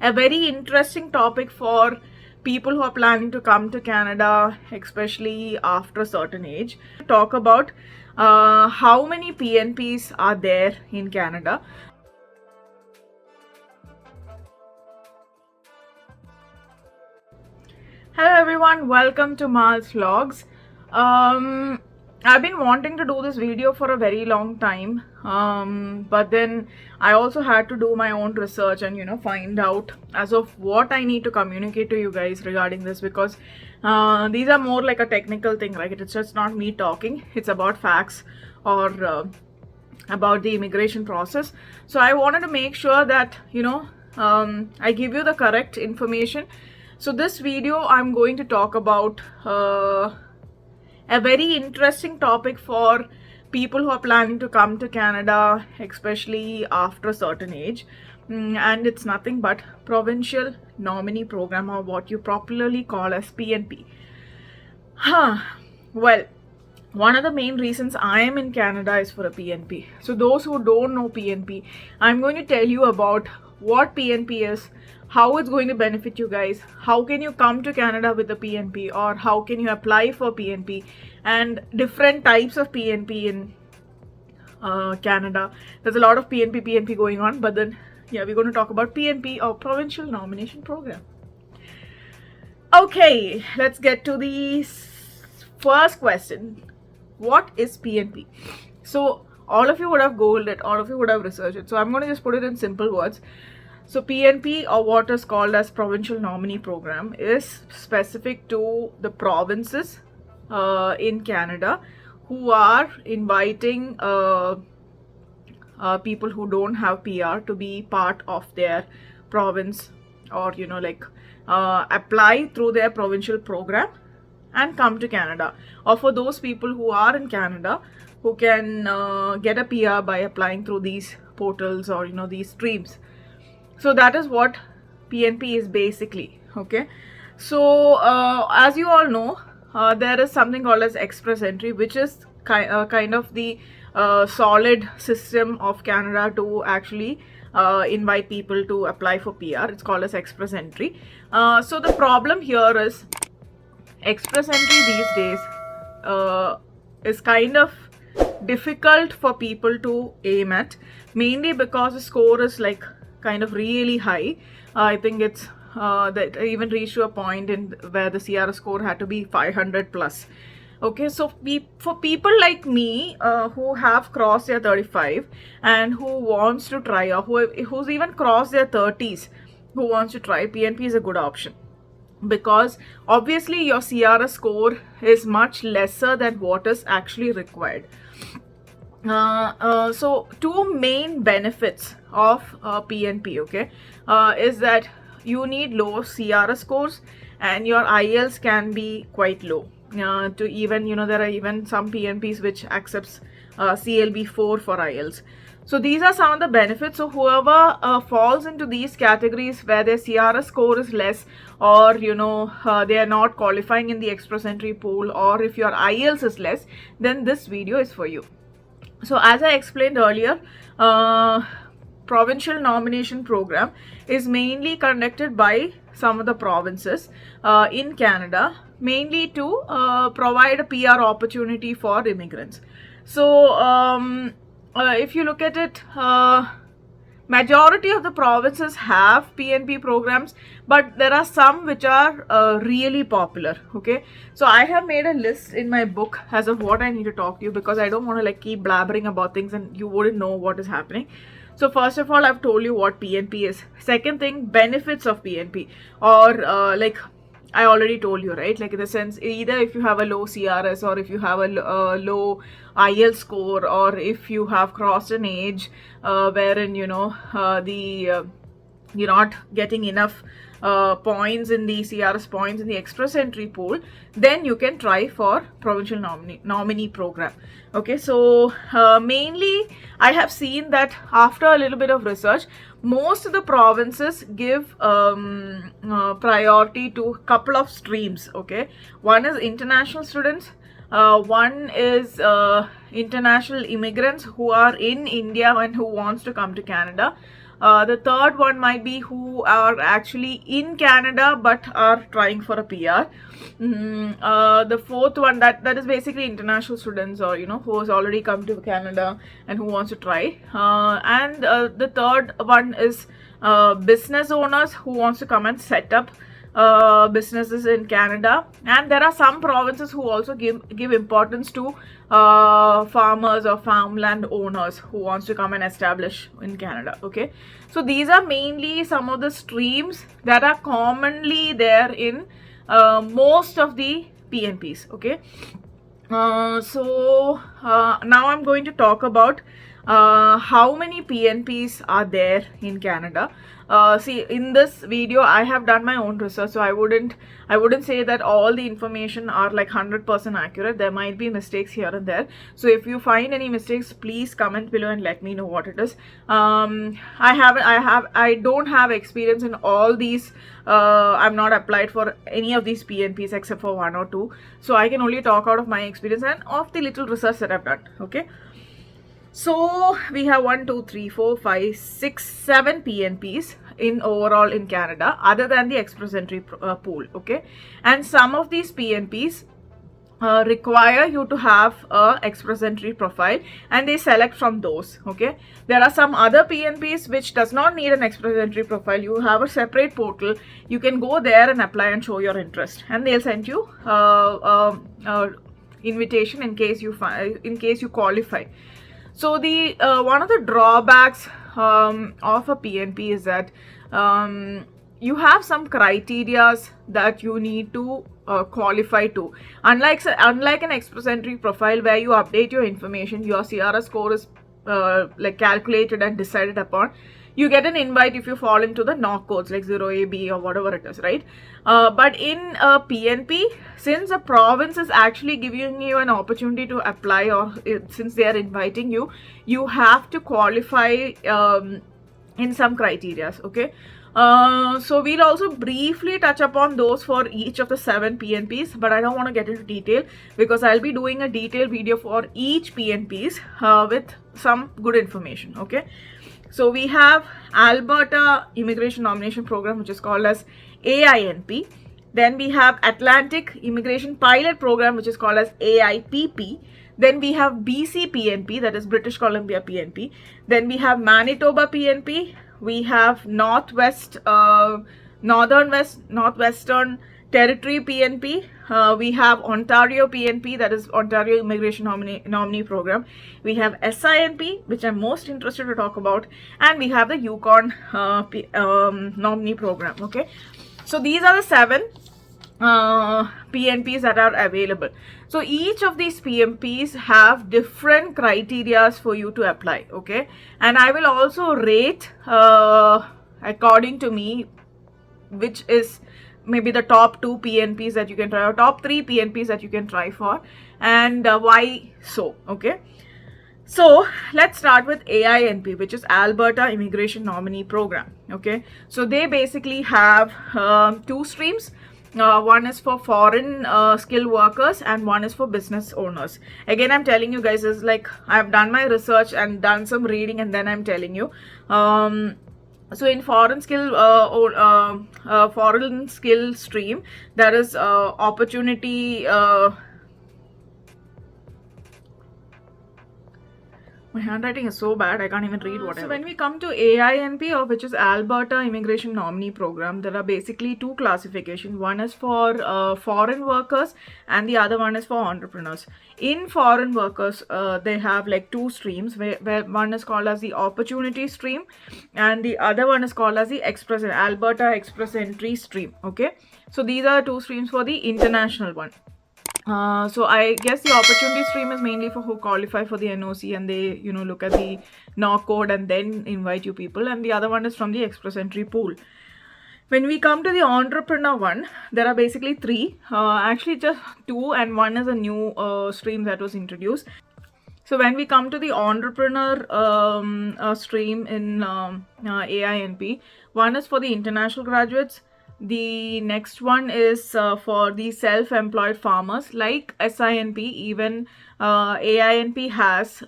a very interesting topic for people who are planning to come to Canada, especially after a certain age. Talk about how many PNPs are there in Canada. Hello everyone, welcome to Mal's Vlogs. I've been wanting to do this video for a very long time, but then I also had to do my own research and find out as of what I need to communicate to you guys regarding this, because these are more like a technical thing, right? It's just not me talking, it's about facts or about the immigration process. So I wanted to make sure that I give you the correct information. So this video I'm going to talk about a very interesting topic for people who are planning to come to Canada, especially after a certain age. And it's nothing but Provincial Nominee Program, or what you popularly call as PNP. Well, one of the main reasons I am in Canada is for a PNP. So those who don't know PNP, I'm going to tell you about what PNP is, how it's going to benefit you guys, how can you come to Canada with a PNP, or how can you apply for PNP, and different types of PNP in Canada. There's a lot of PNP going on, but then yeah, we're going to talk about PNP, or Provincial Nomination Program. Okay, let's get to the first question. What is PNP? So all of you would have googled it, all of you would have researched it, so I'm going to just put it in simple words. So PNP, or what is called as Provincial Nominee Program, is specific to the provinces in Canada who are inviting people who don't have PR to be part of their province, or apply through their provincial program and come to Canada. Or for those people who are in Canada who can get a PR by applying through these portals or these streams. So that is what PNP is basically. Okay, so as you all know, there is something called as express entry, which is kind of the solid system of Canada to actually invite people to apply for PR. It's called as express entry. So the problem here is express entry these days is kind of difficult for people to aim at, mainly because the score is like kind of really high. I think it's that even reached to a point in where the CRS score had to be 500 plus. Okay, so for people like me who have crossed their 35 and who wants to try, or who's even crossed their 30s, who wants to try, PNP is a good option, because obviously your CRS score is much lesser than what is actually required. So two main benefits of PNP, okay, is that you need low CRS scores and your IELTS can be quite low. To even, there are even some PNPs which accepts CLB4 for IELTS. So these are some of the benefits. So whoever falls into these categories where their CRS score is less, or they are not qualifying in the express entry pool, or if your IELTS is less, then this video is for you. So as I explained earlier, Provincial Nomination Program is mainly conducted by some of the provinces in Canada, mainly to provide a PR opportunity for immigrants. So if you look at it, majority of the provinces have PNP programs, but there are some which are really popular. Okay, so I have made a list in my book as of what I need to talk to you, because I don't want to like keep blabbering about things and you wouldn't know what is happening. So first of all, I've told you what PNP is. Second thing, benefits of PNP, or like I already told you, right? Like in the sense, either if you have a low CRS, or if you have a low IELTS score, or if you have crossed an age wherein you're not getting enough points in the CRS points in the express entry pool, then you can try for Provincial Nominee Program. Okay, so mainly I have seen that after a little bit of research, most of the provinces give priority to a couple of streams. Okay, one is international students, one is international immigrants who are in India and who wants to come to Canada. The third one might be who are actually in Canada but are trying for a PR. The fourth one, that is basically international students, or who has already come to Canada and who wants to try. And the third one is business owners who wants to come and set up businesses in Canada. And there are some provinces who also give importance to farmers or farmland owners who wants to come and establish in Canada. Okay, so these are mainly some of the streams that are commonly there in most of the PNPs. Okay, so now I'm going to talk about how many PNPs are there in Canada. See, in this video I have done my own research, so I wouldn't say that all the information are like 100% accurate. There might be mistakes here and there, so if you find any mistakes, please comment below and let me know what it is. I don't have experience in all these. I'm not applied for any of these PNPs except for one or two, so I can only talk out of my experience and of the little research that I've done. Okay, so we have 1, 2, 3, 4, 5, 6, 7 PNPs in overall in Canada, other than the express entry pool. Okay, and some of these PNPs require you to have a express entry profile, and they select from those. Okay, there are some other PNPs which does not need an express entry profile. You have a separate portal. You can go there and apply and show your interest, and they'll send you invitation in case you qualify. So the one of the drawbacks of a PNP is that you have some criterias that you need to qualify to. Unlike an express entry profile where you update your information, your CRS score is like calculated and decided upon. You get an invite if you fall into the knock codes like 0A, or whatever it is, right? But in a PNP, since the province is actually giving you an opportunity to apply, or since they are inviting you, you have to qualify in some criteria. Okay, so we'll also briefly touch upon those for each of the 7 PNPs, but I don't want to get into detail because I'll be doing a detailed video for each PNPs with some good information. Okay, so we have Alberta Immigration Nomination Program, which is called as AINP. Then we have Atlantic Immigration Pilot Program, which is called as AIPP. Then we have BC PNP, that is British Columbia PNP. Then we have Manitoba PNP. We have Northwestern Territory PNP. We have Ontario PNP, that is Ontario Immigration Nominee Program. We have SINP, which I'm most interested to talk about, and we have the Yukon Nominee Program. Okay, so these are the 7 PNPs that are available. So each of these PNPs have different criteria for you to apply. Okay, and I will also rate according to me which is maybe the top 2 PNPs that you can try, or top 3 PNPs that you can try for, and why so. Okay, so let's start with AINP, which is Alberta Immigration Nominee Program. Okay, so they basically have 2 streams. One is for foreign skilled workers and one is for business owners. Again, I'm telling you guys, is like I've done my research and done some reading, and then I'm telling you. So in foreign skill stream, there is opportunity. My handwriting is so bad, I can't even read whatever. So when we come to AINP, or which is Alberta Immigration Nominee Program, there are basically 2 classifications. One is for foreign workers and the other one is for entrepreneurs. In foreign workers, they have like 2 streams, where one is called as the opportunity stream and the other one is called as the Alberta Express Entry stream. Okay, so these are 2 streams for the international one. So I guess the opportunity stream is mainly for who qualify for the NOC, and they look at the knock code and then invite you people, and the other one is from the express entry pool. When we come to the entrepreneur one, there are basically 3, actually just 2, and one is a new stream that was introduced. So when we come to the entrepreneur stream in AINP, one is for the international graduates. The next one is for the self-employed farmers. Like SINP, even AINP has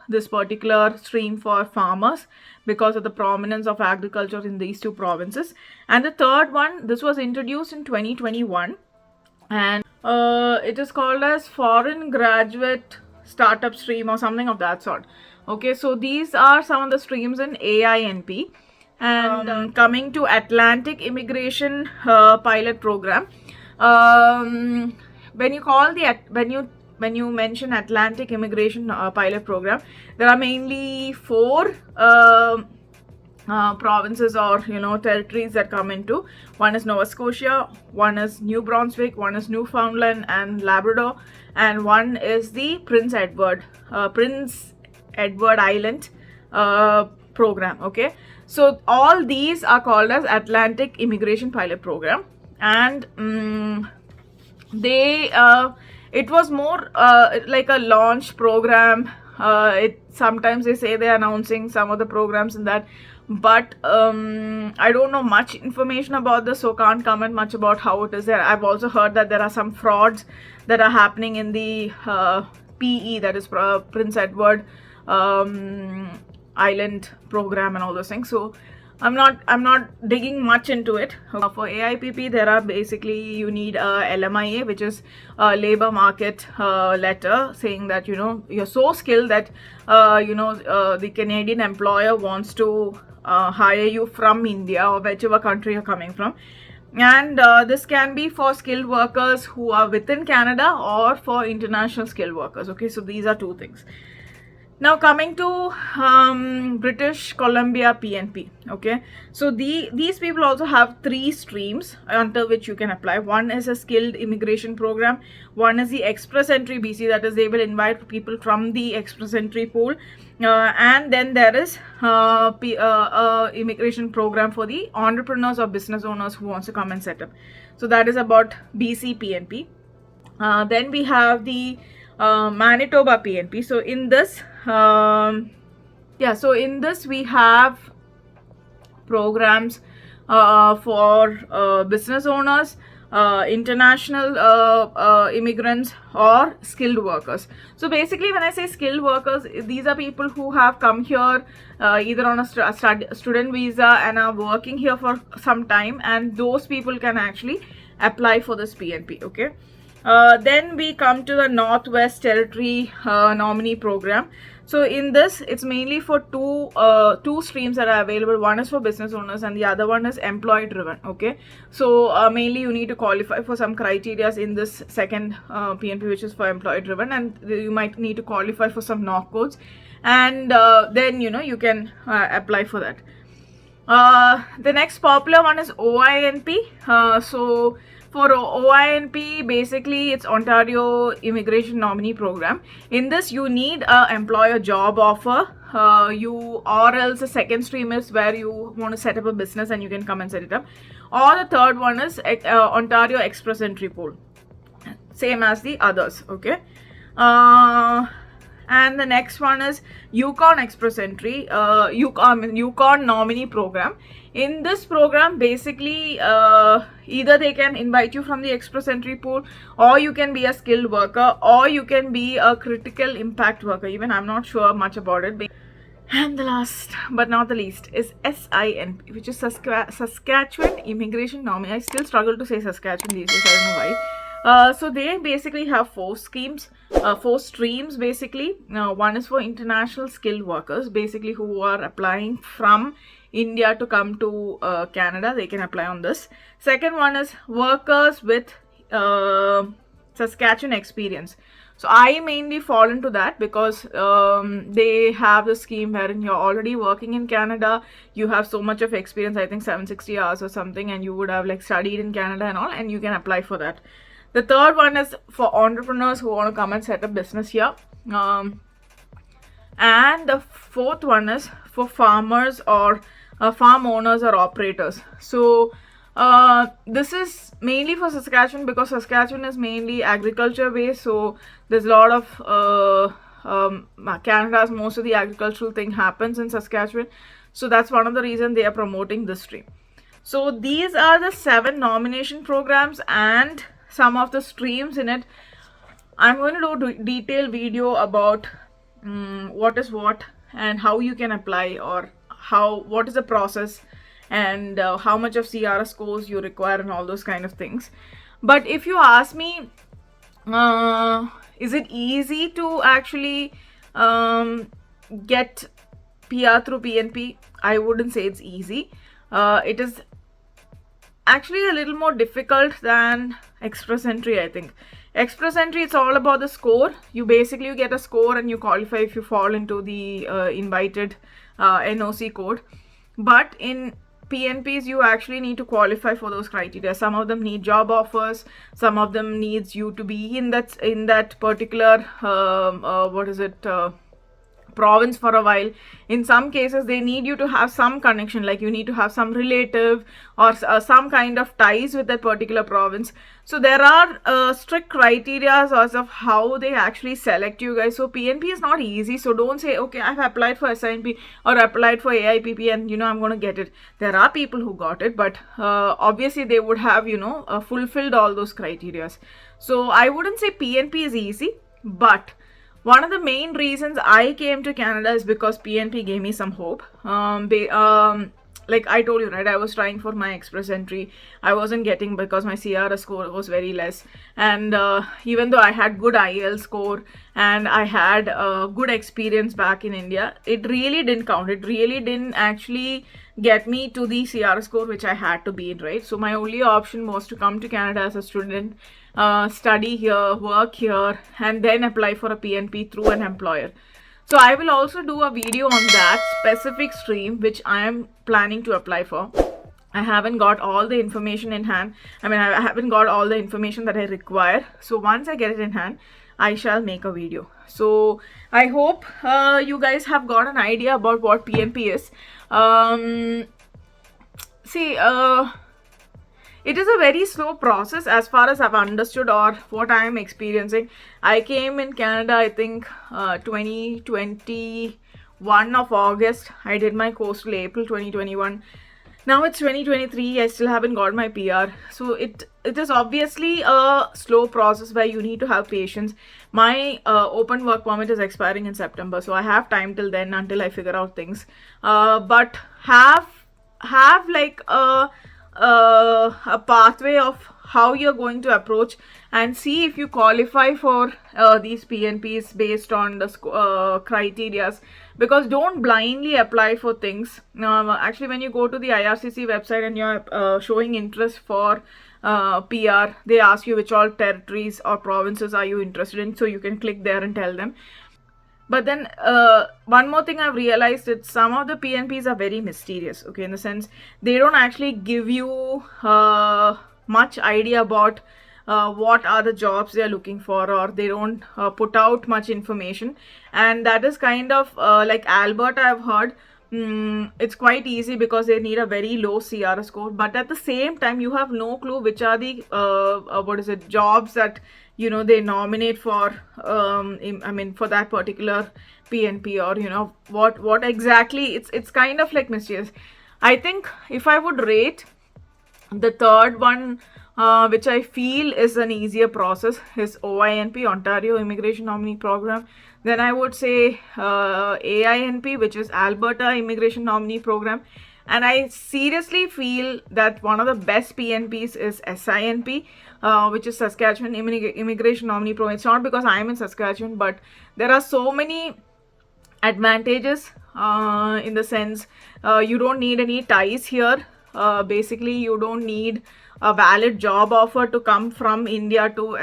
this particular stream for farmers, because of the prominence of agriculture in these two provinces. And the third one, this was introduced in 2021, and it is called as Foreign Graduate Startup Stream or something of that sort. Okay, so these are some of the streams in AINP. And coming to Atlantic Immigration Pilot Program, when you mention Atlantic Immigration Pilot Program, there are mainly 4 provinces or territories that come into. One is Nova Scotia, one is New Brunswick, one is Newfoundland and Labrador, and one is the Prince Edward Island program. Okay, so all these are called as Atlantic Immigration Pilot Program, and it was more like a launch program. Sometimes they say they're announcing some of the programs in that, but I don't know much information about this, so can't comment much about how it is there. I've also heard that there are some frauds that are happening in the PE, that is Prince Edward Island program and all those things. So I'm not digging much into it. For AIPP, there are basically, you need a LMIA, which is a labor market letter saying that you're so skilled that the Canadian employer wants to hire you from India or whichever country you're coming from. And this can be for skilled workers who are within Canada or for international skilled workers. Okay, so these are 2 things. Now coming to British Columbia PNP. Okay, so these people also have 3 streams under which you can apply. One is a skilled immigration program, one is the express entry BC, that is they will invite people from the express entry pool, and then there is immigration program for the entrepreneurs or business owners who wants to come and set up. So that is about BC PNP. Then we have the Manitoba PNP. So in this we have programs for business owners, international immigrants or skilled workers. So basically when I say skilled workers, these are people who have come here either on a student visa and are working here for some time, and those people can actually apply for this PNP. Okay. Then we come to the Northwest Territory nominee program. So in this, it's mainly for two streams that are available. One is for business owners and the other one is employee driven. Okay, so mainly you need to qualify for some criteria in this second PNP, which is for employee driven, and you might need to qualify for some knock codes, and then you can apply for that. The next popular one is OINP. So for OINP, basically it's Ontario Immigration Nominee Program. In this, you need an employer job offer, or else the second stream is where you want to set up a business and you can come and set it up. Or the third one is Ontario Express Entry Pool, same as the others. Okay. And the next one is Yukon Express Entry, Yukon Nominee Program. In this program, basically, either they can invite you from the Express Entry Pool, or you can be a skilled worker, or you can be a critical impact worker. Even I'm not sure much about it. And the last but not the least is SINP, which is Saskatchewan Immigration Nominee. I still struggle to say Saskatchewan these days, I don't know why. So they basically have 4 streams basically. One is for international skilled workers, basically who are applying from India to come to Canada. They can apply on this. Second one is workers with Saskatchewan experience. So I mainly fall into that because they have the scheme wherein you're already working in Canada, you have so much of experience, I think 760 hours or something, and you would have like studied in Canada and all, and you can apply for that. The third one is for entrepreneurs who want to come and set up business here. And the fourth one is for farmers or farm owners or operators. So this is mainly for Saskatchewan because Saskatchewan is mainly agriculture based. So there's a lot of Canada's most of the agricultural thing happens in Saskatchewan. So that's one of the reasons they are promoting this stream. So these are the 7 nomination programs and some of the streams in it. I'm going to do a detailed video about what is what and how you can apply or what is the process, and how much of CRS scores you require, and all those kind of things. But if you ask me, is it easy to actually get PR through PNP? I wouldn't say it's easy. It is actually a little more difficult than express entry, I think. Express entry, it's all about the score. You get a score and you qualify if you fall into the invited NOC code. But in PNPs, you actually need to qualify for those criteria. Some of them need job offers. Some of them needs you to be in that particular province for a while. In some cases, they need you to have some connection, like you need to have some relative or some kind of ties with that particular province. So there are strict criteria as of how they actually select you guys. So PNP is not easy. So don't say, okay, I've applied for SINP or applied for AIPP and I'm going to get it. There are people who got it, but obviously they would have fulfilled all those criteria. So I wouldn't say PNP is easy, but one of the main reasons I came to Canada is because PNP gave me some hope. Like I told you, right, I was trying for my express entry. I wasn't getting because my CRS score was very less. And even though I had good IELTS score and I had good experience back in India, it really didn't count. It really didn't actually get me to the CRS score which I had to be in, right? So my only option was to come to Canada as a student, study here, work here, and then apply for a PNP through an employer. So I will also do a video on that specific stream which I am planning to apply for. I haven't got all the information in hand. I haven't got all the information that I require. So once I get it in hand, I shall make a video. So I hope you guys have got an idea about what PNP is. It is a very slow process as far as I've understood or what I am experiencing. I came in Canada, I think 2021 of August. I did my course till April 2021. Now it's 2023. I still haven't got my PR. So it is obviously a slow process where you need to have patience. My open work permit is expiring in September, so I have time till then until I figure out things. But have like a pathway of how you're going to approach and see if you qualify for these PNPs based on the criterias, because don't blindly apply for things. Actually, when you go to the IRCC website and you're showing interest for PR, they ask you which all territories or provinces are you interested in, so you can click there and tell them. But then one more thing I've realized is some of the PNPs are very mysterious, okay, in the sense they don't actually give you much idea about what are the jobs they are looking for, or they don't put out much information. And that is kind of like Alberta, I've heard. It's quite easy because they need a very low CRS score, but at the same time you have no clue which are the jobs that they nominate for for that particular PNP, or what exactly. It's kind of like mysterious. I think if I would rate the third one, which I feel is an easier process, is OINP, Ontario Immigration Nominee Program. Then I would say AINP, which is Alberta Immigration Nominee Program. And I seriously feel that one of the best PNPs is SINP, which is Saskatchewan Immigration Nominee Program. It's not because I am in Saskatchewan, but there are so many advantages in the sense you don't need any ties here. Basically, you don't need a valid job offer to come from India to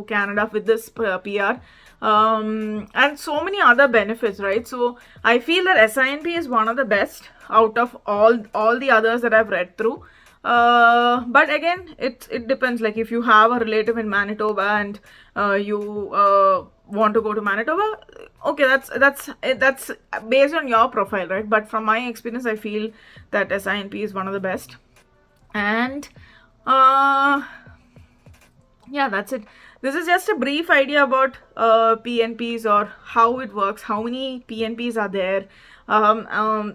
Canada with this PR. And so many other benefits, right? So I feel that SINP is one of the best out of all the others that I've read through. But again, it depends. Like if you have a relative in Manitoba and you want to go to Manitoba, okay, that's based on your profile, right? But from my experience, I feel that SINP is one of the best. And yeah, that's it. This is just a brief idea about PNPs, or how it works, how many PNPs are there,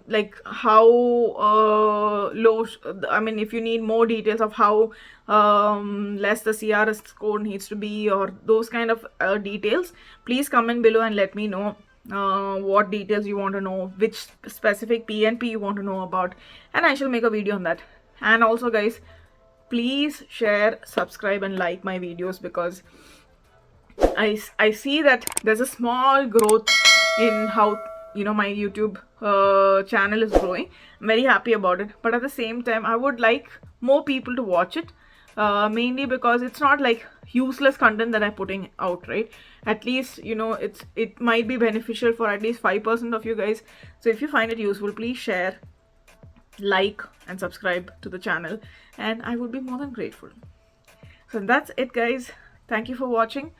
like how low, if you need more details of how less the CRS score needs to be, or those kind of details, please comment below and let me know. what details you want to know, which specific PNP you want to know about, and I shall make a video on that. And also guys, please share, subscribe and like my videos, because I see that there's a small growth in how my YouTube channel is growing. I'm very happy about it, but at the same time I would like more people to watch it, mainly because it's not like useless content that I'm putting out, right? At least it might be beneficial for at least 5% of you guys. So if you find it useful, please share, like and subscribe to the channel, and I would be more than grateful. So that's it guys, thank you for watching.